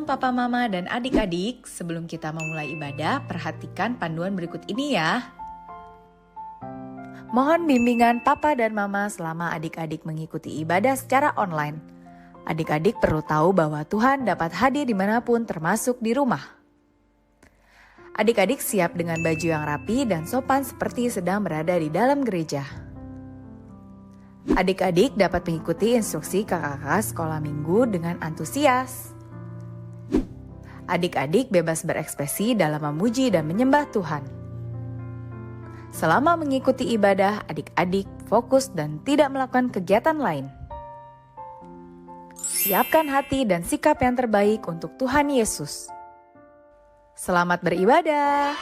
Shalom Papa Mama dan adik-adik, sebelum kita memulai ibadah, perhatikan panduan berikut ini ya. Mohon bimbingan Papa dan Mama selama adik-adik mengikuti ibadah secara online. Adik-adik perlu tahu bahwa Tuhan dapat hadir dimanapun termasuk di rumah. Adik-adik siap dengan baju yang rapi dan sopan seperti sedang berada di dalam gereja. Adik-adik dapat mengikuti instruksi kakak-kakak sekolah minggu dengan antusias. Adik-adik bebas berekspresi dalam memuji dan menyembah Tuhan. Selama mengikuti ibadah, adik-adik fokus dan tidak melakukan kegiatan lain. Siapkan hati dan sikap yang terbaik untuk Tuhan Yesus. Selamat beribadah.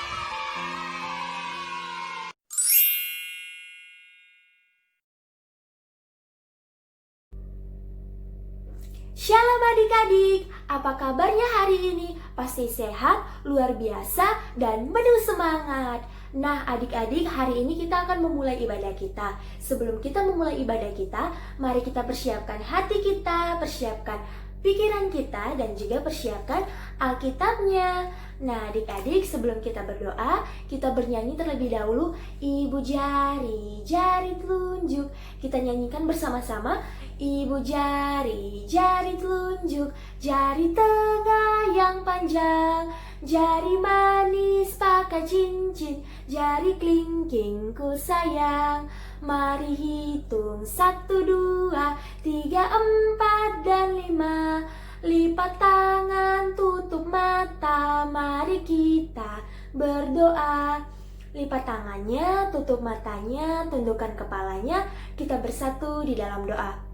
Shalom adik-adik, apa kabarnya hari ini? Pasti sehat, luar biasa, dan penuh semangat. Nah adik-adik, hari ini kita akan memulai ibadah kita. Sebelum kita memulai ibadah kita, mari kita persiapkan hati kita, persiapkan pikiran kita, dan juga persiapkan Alkitabnya. Nah adik-adik, sebelum kita berdoa, kita bernyanyi terlebih dahulu Ibu jari, jari telunjuk. Kita nyanyikan bersama-sama. Ibu jari, jari telunjuk, jari tengah yang panjang, jari manis pakai cincin, jari kelingking ku sayang. Mari hitung 1, 2, 3, 4, dan 5. Lipat tangan, tutup mata, mari kita berdoa. Lipat tangannya, tutup matanya, tundukkan kepalanya, kita bersatu di dalam doa.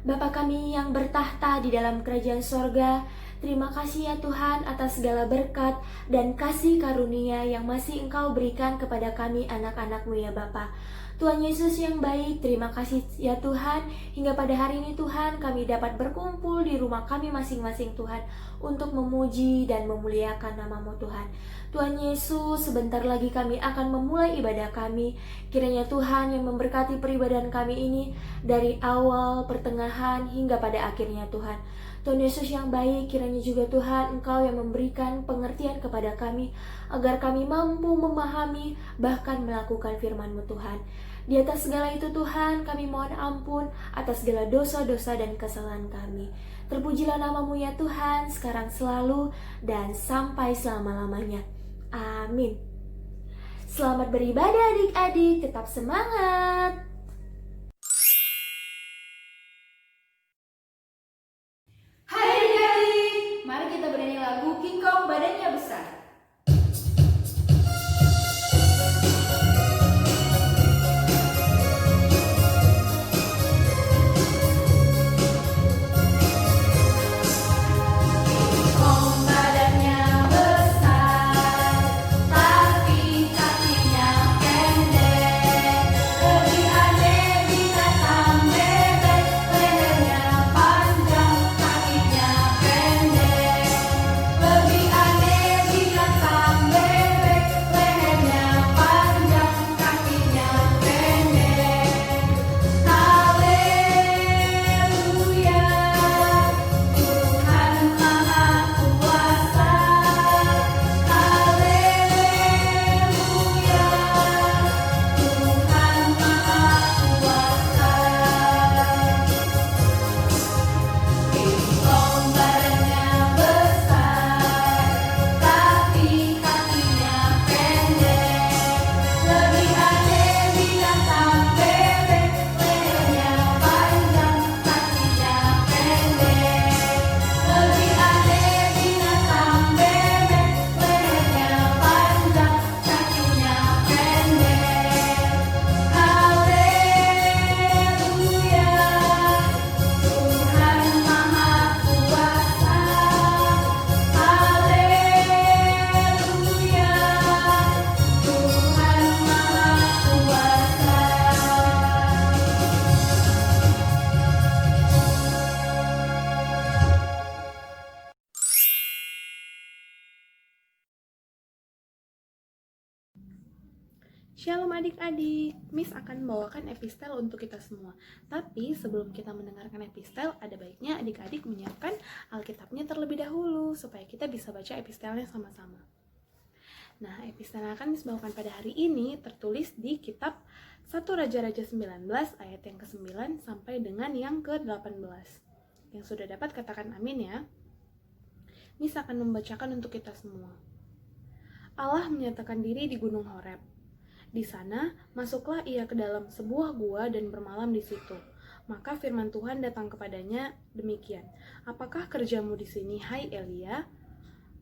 Bapa kami yang bertahta di dalam kerajaan sorga, terima kasih ya Tuhan atas segala berkat dan kasih karunia yang masih Engkau berikan kepada kami anak-anak-Mu ya Bapa. Tuhan Yesus yang baik, terima kasih ya Tuhan, hingga pada hari ini Tuhan kami dapat berkumpul di rumah kami masing-masing Tuhan, untuk memuji dan memuliakan nama-Mu Tuhan. Tuhan Yesus, sebentar lagi kami akan memulai ibadah kami. Kiranya Tuhan yang memberkati peribadahan kami ini dari awal, pertengahan, hingga pada akhirnya Tuhan. Tuhan Yesus yang baik, kiranya juga Tuhan Engkau yang memberikan pengertian kepada kami, agar kami mampu memahami, bahkan melakukan firman-Mu Tuhan. Di atas segala itu Tuhan, kami mohon ampun atas segala dosa-dosa dan kesalahan kami. Terpujilah nama-Mu ya Tuhan, sekarang selalu dan sampai selama-lamanya. Amin. Selamat beribadah adik-adik, tetap semangat. Hai adik-adik, mari kita bernyanyi lagu King Kong Badannya Besar. Tapi kakinya pendek, lebih Shalom adik-adik, Miss akan membawakan epistel untuk kita semua. Tapi sebelum kita mendengarkan epistel, ada baiknya adik-adik menyiapkan Alkitabnya terlebih dahulu, supaya kita bisa baca epistelnya sama-sama. Nah, epistel yang akan Miss bawakan pada hari ini tertulis di kitab 1 Raja-Raja 19 ayat yang ke-9 sampai dengan yang ke-18. Yang sudah dapat katakan amin ya. Miss akan membacakan untuk kita semua. Allah menyatakan diri di Gunung Horeb. Di sana, masuklah ia ke dalam sebuah gua dan bermalam di situ. Maka firman Tuhan datang kepadanya demikian, "Apakah kerjamu di sini, hai Elia?"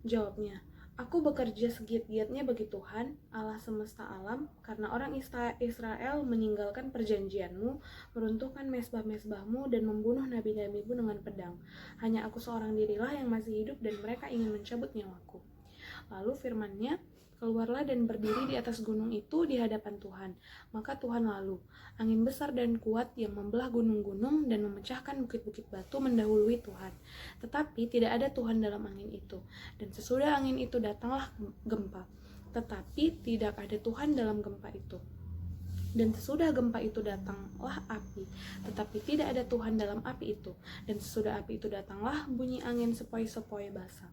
Jawabnya, "Aku bekerja segiat-giatnya bagi Tuhan, Allah semesta alam, karena orang Israel meninggalkan perjanjianmu, meruntuhkan mesbah-mesbahmu, dan membunuh nabi-nabimu dengan pedang. Hanya aku seorang dirilah yang masih hidup, dan mereka ingin mencabut nyawaku." Lalu firman-Nya, "Keluarlah dan berdiri di atas gunung itu di hadapan Tuhan." Maka Tuhan lalu, angin besar dan kuat yang membelah gunung-gunung dan memecahkan bukit-bukit batu mendahului Tuhan. Tetapi tidak ada Tuhan dalam angin itu. Dan sesudah angin itu datanglah gempa. Tetapi tidak ada Tuhan dalam gempa itu. Dan sesudah gempa itu datanglah api. Tetapi tidak ada Tuhan dalam api itu. Dan sesudah api itu datanglah bunyi angin sepoi-sepoi basah.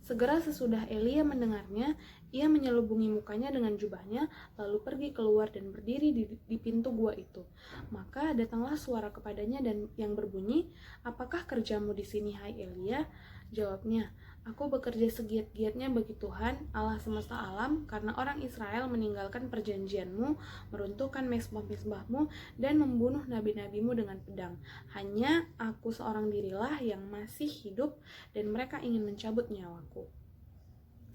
Segera sesudah Elia mendengarnya, ia menyelubungi mukanya dengan jubahnya, lalu pergi keluar dan berdiri di pintu gua itu. Maka datanglah suara kepadanya dan yang berbunyi, "Apakah kerjamu di sini, hai Elia?" Jawabnya, "Aku bekerja segiat-giatnya bagi Tuhan, Allah semesta alam, karena orang Israel meninggalkan perjanjianmu, meruntuhkan mesbah-mesbahmu, dan membunuh nabi-nabimu dengan pedang. Hanya aku seorang dirilah yang masih hidup, dan mereka ingin mencabut nyawaku."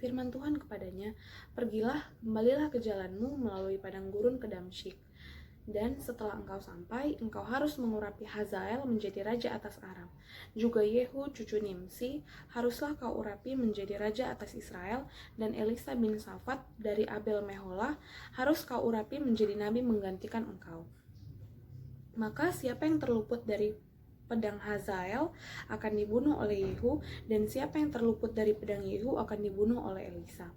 Firman Tuhan kepadanya, "Pergilah, kembalilah ke jalanmu melalui padang gurun ke Damsyik. Dan setelah engkau sampai, engkau harus mengurapi Hazael menjadi raja atas Aram. Juga Yehu cucu Nimsi haruslah kau urapi menjadi raja atas Israel, dan Elisa bin Safat dari Abel Meholah harus kau urapi menjadi nabi menggantikan engkau." Maka siapa yang terluput dari pedang Hazael akan dibunuh oleh Yehu, dan siapa yang terluput dari pedang Yehu akan dibunuh oleh Elisa.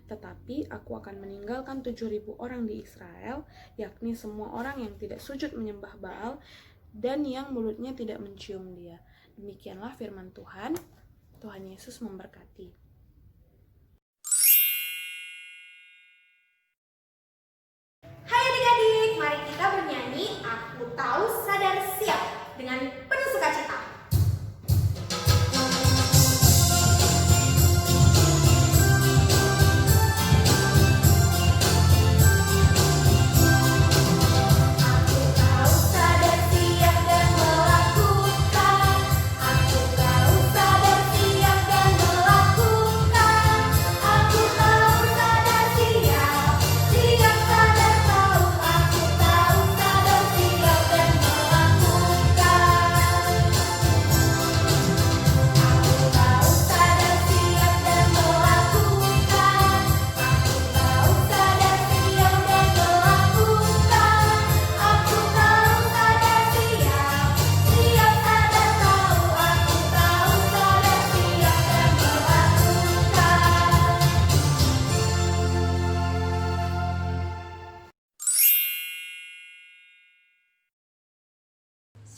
Tetapi aku akan meninggalkan 7.000 orang di Israel, yakni semua orang yang tidak sujud menyembah Baal dan yang mulutnya tidak mencium dia. Demikianlah firman Tuhan. Tuhan Yesus memberkati. Hai adik-adik, mari kita bernyanyi "Aku Tahu Sadar Siap" dengan penuh sukacita.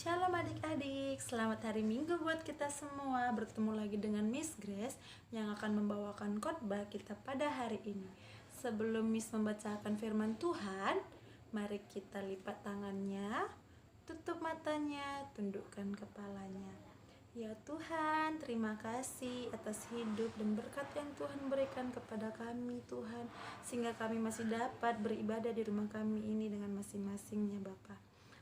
Shalom adik-adik, selamat hari Minggu buat kita semua. Bertemu lagi dengan Miss Grace yang akan membawakan khotbah kita pada hari ini. Sebelum Miss membacakan firman Tuhan, mari kita lipat tangannya, tutup matanya, tundukkan kepalanya. Ya Tuhan, terima kasih atas hidup dan berkat yang Tuhan berikan kepada kami Tuhan, sehingga kami masih dapat beribadah di rumah kami ini dengan masing-masingnya Bapa.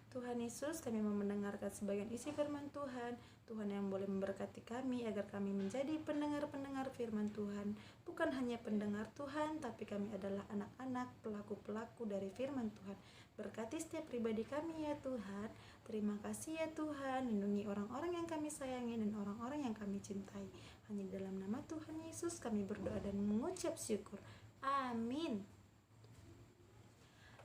Tuhan Yesus, kami mau mendengarkan sebagian isi firman Tuhan. Tuhan yang boleh memberkati kami agar kami menjadi pendengar-pendengar firman Tuhan. Bukan hanya pendengar Tuhan, tapi kami adalah anak-anak, pelaku-pelaku dari firman Tuhan. Berkati setiap pribadi kami ya Tuhan. Terima kasih ya Tuhan. Lindungi orang-orang yang kami sayangi dan orang-orang yang kami cintai. Hanya dalam nama Tuhan Yesus kami berdoa dan mengucap syukur. Amin.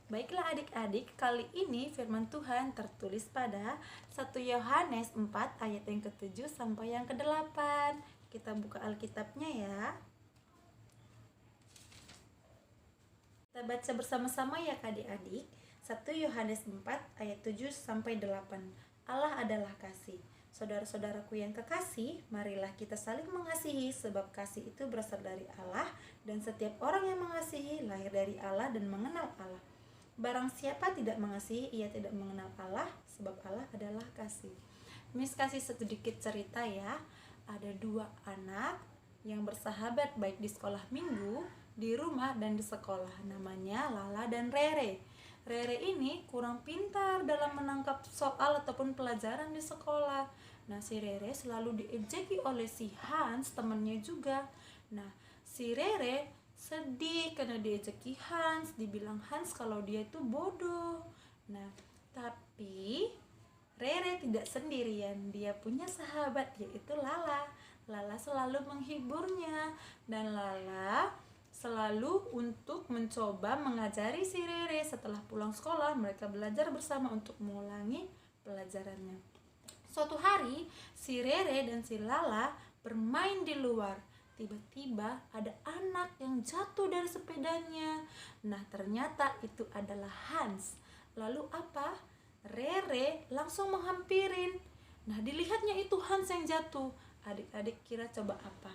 Baiklah adik-adik, kali ini firman Tuhan tertulis pada 1 Yohanes 4 ayat yang ke-7 sampai yang ke-8. Kita buka Alkitabnya ya. Kita Kita baca bersama-sama ya adik-adik. 1 Yohanes 4 ayat 7 sampai 8. Allah adalah kasih. Saudara-saudaraku yang kekasih, marilah kita saling mengasihi sebab kasih itu berasal dari Allah dan setiap orang yang mengasihi lahir dari Allah dan mengenal Allah. Barang siapa tidak mengasihi, ia tidak mengenal Allah sebab Allah adalah kasih. Miss kasih sedikit cerita ya. Ada 2 anak yang bersahabat baik di sekolah minggu, di rumah dan di sekolah. Namanya Lala dan Rere. Rere ini kurang pintar dalam menangkap soal ataupun pelajaran di sekolah. Nah, si Rere selalu diejeki oleh si Hans, temannya juga. Nah, si Rere sedih karena diejeki Hans, dibilang Hans kalau dia itu bodoh. Nah, tapi Rere tidak sendirian, dia punya sahabat yaitu Lala. Lala selalu menghiburnya dan Lala selalu untuk mencoba mengajari si Rere. Setelah pulang sekolah, mereka belajar bersama untuk mengulangi pelajarannya. Suatu hari, si Rere dan si Lala bermain di luar. Tiba-tiba ada anak yang jatuh dari sepedanya. Nah, ternyata itu adalah Hans. Lalu apa? Rere langsung menghampirin. Nah, dilihatnya itu Hans yang jatuh. Adik-adik kira coba apa?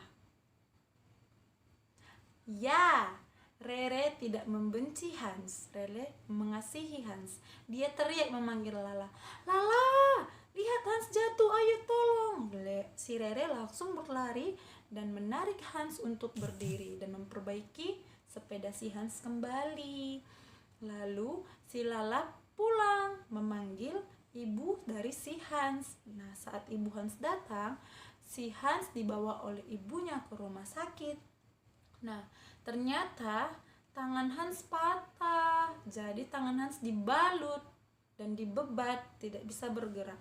Ya, Rere tidak membenci Hans. Rere mengasihi Hans. Dia teriak memanggil Lala. Lala, lihat Hans jatuh, ayo tolong. Si Rere langsung berlari dan menarik Hans untuk berdiri dan memperbaiki sepeda si Hans kembali. Lalu si Lala pulang memanggil ibu dari si Hans. Nah, saat ibu Hans datang, si Hans dibawa oleh ibunya ke rumah sakit. Nah, ternyata tangan Hans patah. Jadi tangan Hans dibalut dan dibebat, tidak bisa bergerak.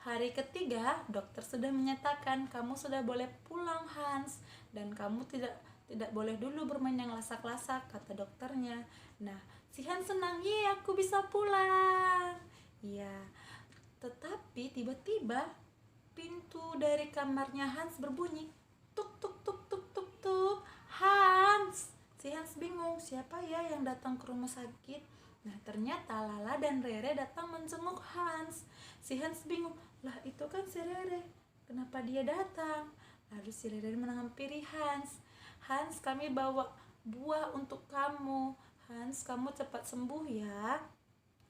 Hari ketiga, dokter sudah menyatakan kamu sudah boleh pulang Hans, dan kamu tidak boleh dulu bermain yang lasak-lasak, kata dokternya. Nah, si Hans senang, "Ye, aku bisa pulang." Ya, tetapi tiba-tiba pintu dari kamarnya Hans berbunyi. Tuk tuk tuk tuk tuk tuk. Hans. Si Hans bingung, siapa ya yang datang ke rumah sakit? Nah, ternyata Lala dan Rere datang menjenguk Hans. Si Hans bingung, lah itu kan si Rere, kenapa dia datang? Lalu si Rere menghampiri Hans. Hans, kami bawa buah untuk kamu. Hans, kamu cepat sembuh ya.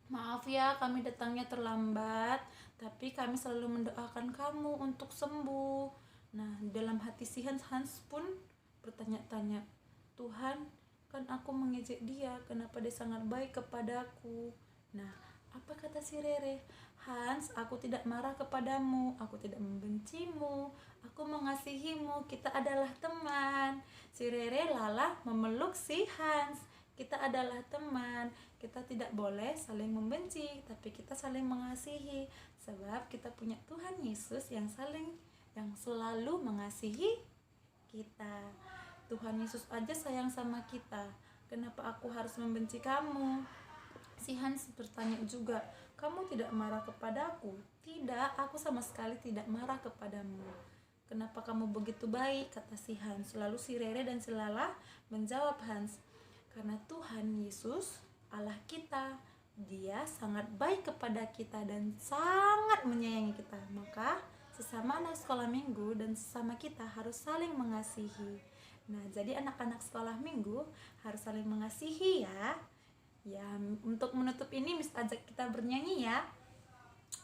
Maaf ya, kami datangnya terlambat, tapi kami selalu mendoakan kamu untuk sembuh. Nah, dalam hati si Hans pun bertanya-tanya, Tuhan, kan aku mengejek dia, kenapa dia sangat baik kepadaku? Nah, apa kata si Rere? Hans, aku tidak marah kepadamu, aku tidak membencimu, aku mengasihimu, kita adalah teman. Si Rere Lala memeluk si Hans. Kita adalah teman, kita tidak boleh saling membenci, tapi kita saling mengasihi, sebab kita punya Tuhan Yesus yang selalu mengasihi kita. Tuhan Yesus aja sayang sama kita, kenapa aku harus membenci kamu? Si Hans bertanya juga, kamu tidak marah kepadaku? Tidak, aku sama sekali tidak marah kepadamu. Kenapa kamu begitu baik? Kata si Hans. Lalu si Rere dan si Lala menjawab Hans, karena Tuhan Yesus Allah kita, dia sangat baik kepada kita dan sangat menyayangi kita. Maka sesama anak sekolah minggu dan sesama kita harus saling mengasihi. Nah, jadi anak-anak sekolah minggu harus saling mengasihi ya. Ya, untuk menutup ini Miss ajak kita bernyanyi ya.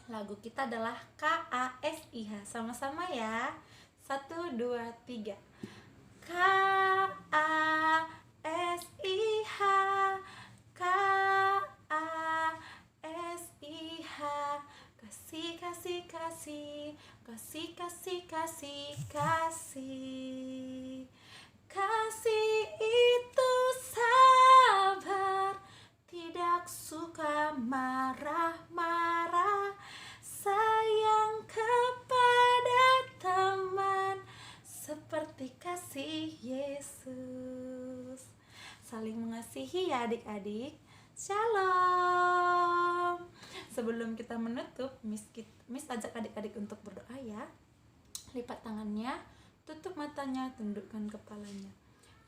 Lagu kita adalah KASIH. Sama-sama ya. 1, 2, 3. KASIH, KASIH. Kasih, kasih, kasih, kasih, kasih, kasih, kasih. Kasih itu sabar, tidak suka marah-marah, sayang kepada teman seperti kasih Yesus. Saling mengasihi ya adik-adik. Shalom. Sebelum kita menutup, Miss ajak adik-adik untuk berdoa ya. Lipat tangannya, tutup matanya, tundukkan kepalanya.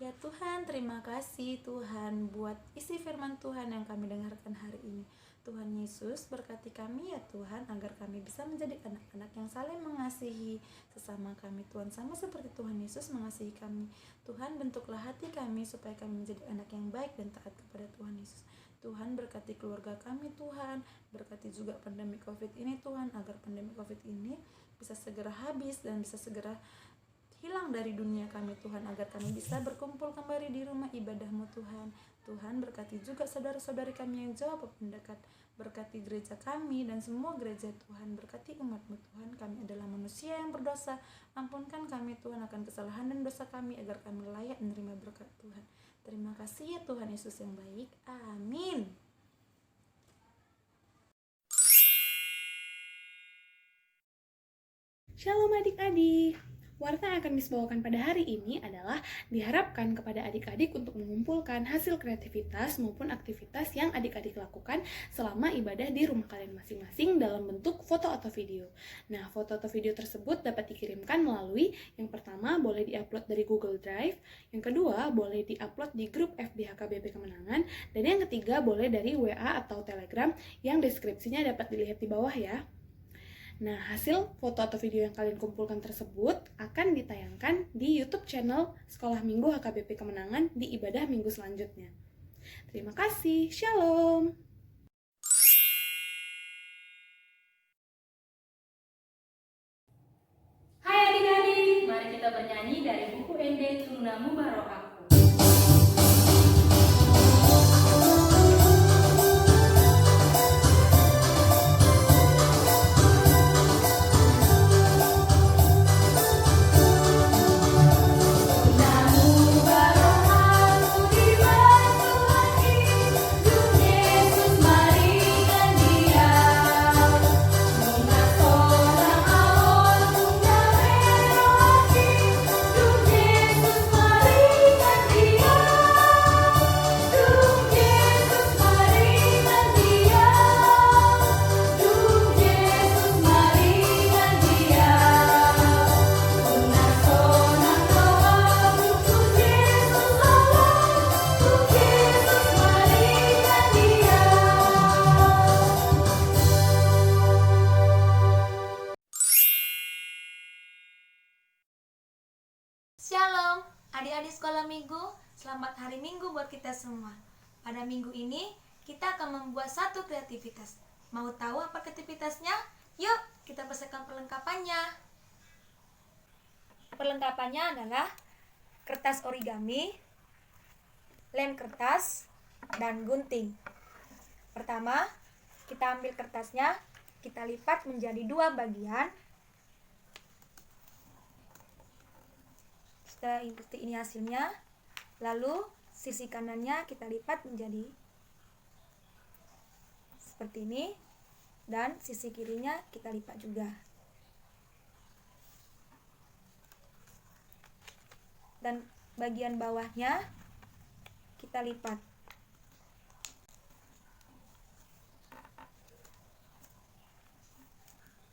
Ya Tuhan, terima kasih Tuhan buat isi firman Tuhan yang kami dengarkan hari ini. Tuhan Yesus, berkati kami ya Tuhan, agar kami bisa menjadi anak-anak yang saling mengasihi sesama kami Tuhan, sama seperti Tuhan Yesus mengasihi kami. Tuhan, bentuklah hati kami supaya kami menjadi anak yang baik dan taat kepada Tuhan Yesus. Tuhan, berkati keluarga kami Tuhan, berkati juga pandemi COVID ini Tuhan, agar pandemi COVID ini bisa segera habis dan bisa segera hilang dari dunia kami Tuhan, agar kami bisa berkumpul kembali di rumah ibadah-Mu Tuhan. Tuhan, berkati juga saudara-saudari kami yang jauh maupun dekat, berkati gereja kami dan semua gereja Tuhan, berkati umat-Mu Tuhan. Kami adalah manusia yang berdosa, ampunkan kami Tuhan akan kesalahan dan dosa kami, agar kami layak menerima berkat Tuhan. Terima kasih ya Tuhan Yesus yang baik, amin. Shalom adik-adik. Warta yang akan Miss bawakan pada hari ini adalah diharapkan kepada adik-adik untuk mengumpulkan hasil kreativitas maupun aktivitas yang adik-adik lakukan selama ibadah di rumah kalian masing-masing dalam bentuk foto atau video. Nah, foto atau video tersebut dapat dikirimkan melalui yang pertama boleh diupload dari Google Drive, yang kedua boleh diupload di grup FB HKBP Kemenangan, dan yang ketiga boleh dari WA atau Telegram yang deskripsinya dapat dilihat di bawah ya. Nah, hasil foto atau video yang kalian kumpulkan tersebut akan ditayangkan di YouTube channel Sekolah Minggu HKBP Kemenangan di ibadah minggu selanjutnya. Terima kasih, Shalom! Hai adik-adik, mari kita bernyanyi dari buku ND Turunamu Barokahku. Shalom, adik-adik sekolah minggu, selamat hari minggu buat kita semua. Pada minggu ini, kita akan membuat satu kreativitas. Mau tahu apa kreativitasnya? Yuk, kita persiapkan perlengkapannya. Perlengkapannya adalah kertas origami, lem kertas, dan gunting. Pertama, kita ambil kertasnya, kita lipat menjadi 2 bagian. Seperti ini hasilnya. Lalu sisi kanannya kita lipat menjadi seperti ini, dan sisi kirinya kita lipat juga. Dan bagian bawahnya kita lipat.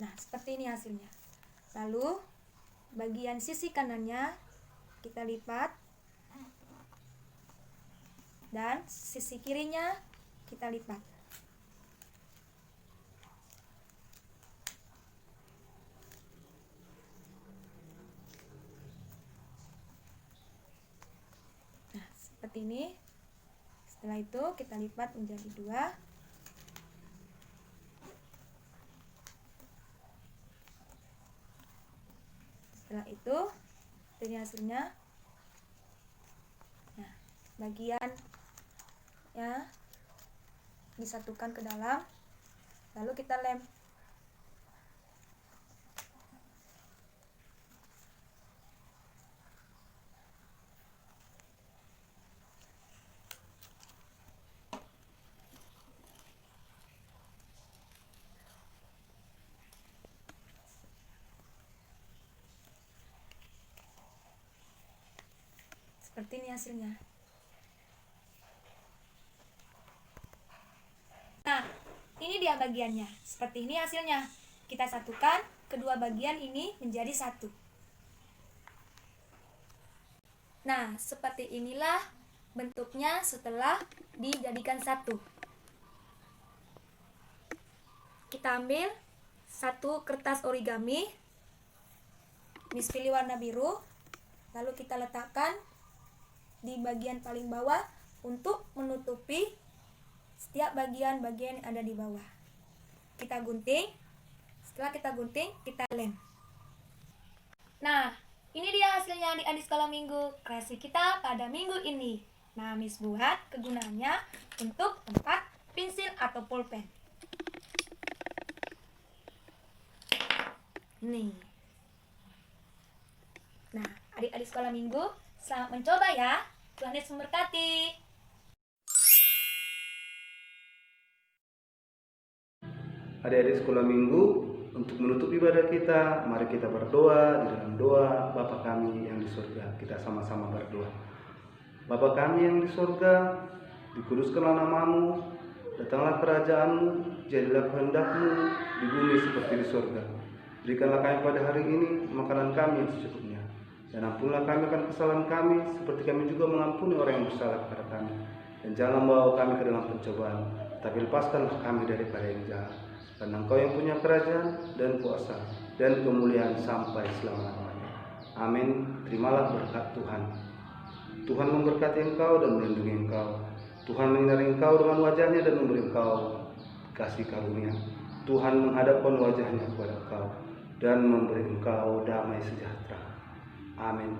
Nah, seperti ini hasilnya. Lalu bagian sisi kanannya kita lipat, dan sisi kirinya kita lipat. Nah, seperti ini. Setelah itu kita lipat menjadi 2. Setelah itu ini hasilnya. Nah, bagian ya disatukan ke dalam, lalu kita lem. Seperti ini hasilnya. Nah, ini dia bagiannya. Seperti ini hasilnya. Kita satukan kedua bagian ini menjadi satu. Nah, seperti inilah bentuknya setelah dijadikan satu. Kita ambil satu kertas origami, Miss pilih warna biru, lalu kita letakkan di bagian paling bawah untuk menutupi setiap bagian-bagian yang ada di bawah. Kita gunting, setelah kita gunting, kita lem. Nah, ini dia hasilnya adik-adik sekolah minggu kreasi kita pada minggu ini. Nah, Miss buat kegunaannya untuk tempat pensil atau pulpen. Nih. Nah, adik-adik sekolah minggu, selamat mencoba ya. Tuhan Yesus memberkati. Adik-adik sekolah minggu, untuk menutup ibadah kita, mari kita berdoa di dalam doa Bapa kami yang di surga. Kita sama-sama berdoa. Bapa kami yang di surga, dikuduskanlah namamu, datanglah kerajaanmu, jadilah kehendak-Mu di bumi seperti di surga. Berikanlah kami pada hari ini makanan kami yang secukupnya, dan ampunilah kami akan kesalahan kami, seperti kami juga mengampuni orang yang bersalah kepada kami. Dan jangan membawa kami ke dalam pencobaan, tapi lepaskanlah kami daripada yang jahat. Karena Engkau yang punya kerajaan dan kuasa dan kemuliaan sampai selama-lamanya. Amin. Terimalah berkat Tuhan. Tuhan memberkati engkau dan melindungi engkau. Tuhan menyinari engkau dengan wajahnya dan memberi engkau kasih karunia. Tuhan menghadapkan wajahnya kepada engkau dan memberi engkau damai sejahtera. Amin.